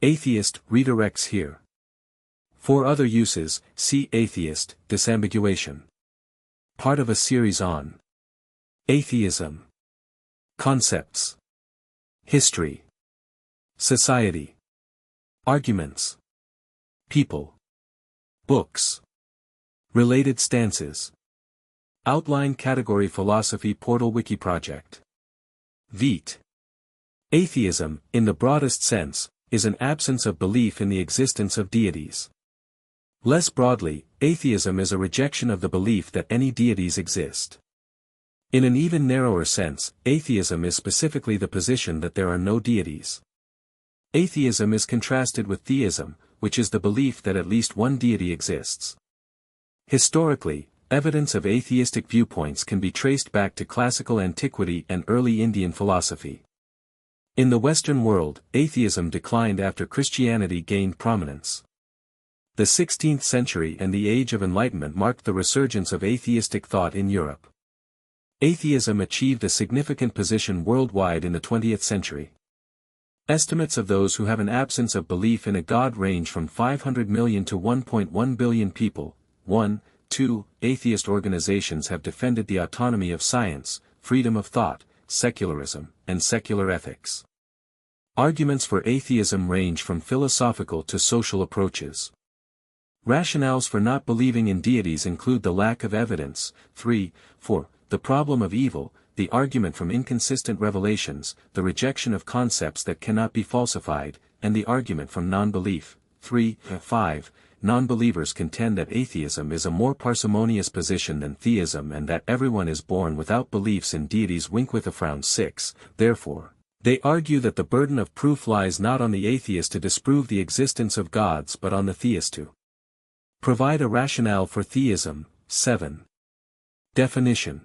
Atheist redirects here. For other uses, see Atheist, disambiguation. Part of a series on atheism. Concepts. History. Society. Arguments. People. Books. Related stances. Outline category philosophy portal wiki project. Veit. Atheism, in the broadest sense, is an absence of belief in the existence of deities. Less broadly, atheism is a rejection of the belief that any deities exist. In an even narrower sense, atheism is specifically the position that there are no deities. Atheism is contrasted with theism, which is the belief that at least one deity exists. Historically, evidence of atheistic viewpoints can be traced back to classical antiquity and early Indian philosophy. In the Western world, atheism declined after Christianity gained prominence. The 16th century and the Age of Enlightenment marked the resurgence of atheistic thought in Europe. Atheism achieved a significant position worldwide in the 20th century. Estimates of those who have an absence of belief in a god range from 500 million to 1.1 billion people. 2. Atheist organizations have defended the autonomy of science, freedom of thought, secularism, and secular ethics. Arguments for atheism range from philosophical to social approaches. Rationales for not believing in deities include the lack of evidence. 4. The problem of evil, the argument from inconsistent revelations, the rejection of concepts that cannot be falsified, and the argument from non-belief. 5. Non-believers contend that atheism is a more parsimonious position than theism and that everyone is born without beliefs in deities. Wink with a frown. 6. Therefore, they argue that the burden of proof lies not on the atheist to disprove the existence of gods but on the theist to provide a rationale for theism. 7. Definition.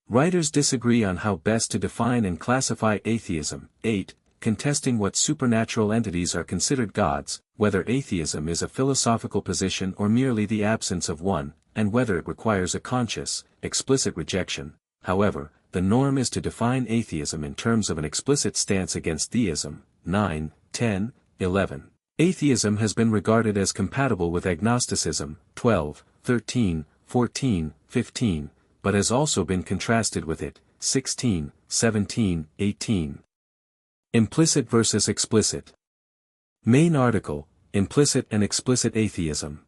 Writers disagree on how best to define and classify atheism. 8. Contesting what supernatural entities are considered gods, whether atheism is a philosophical position or merely the absence of one, and whether it requires a conscious, explicit rejection. However, the norm is to define atheism in terms of an explicit stance against theism. 9, 10, 11. Atheism has been regarded as compatible with agnosticism. 12, 13, 14, 15, but has also been contrasted with it. 16, 17, 18. Implicit versus explicit. Main article, Implicit and Explicit Atheism.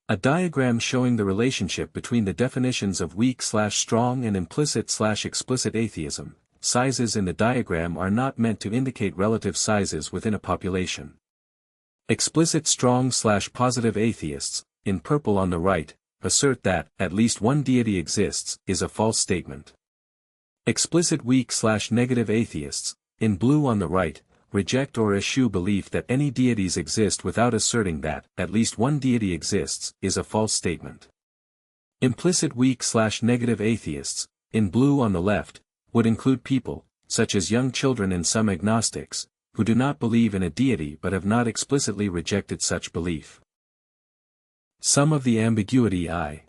A diagram showing the relationship between the definitions of weak/strong and implicit/explicit atheism. Sizes in the diagram are not meant to indicate relative sizes within a population. Explicit strong/positive atheists, in purple on the right, assert that at least one deity exists, is a false statement. Explicit weak/negative atheists, in blue on the right, reject or eschew belief that any deities exist without asserting that at least one deity exists, is a false statement. Implicit weak/negative atheists, in blue on the left, would include people, such as young children and some agnostics, who do not believe in a deity but have not explicitly rejected such belief. Some of the ambiguity I.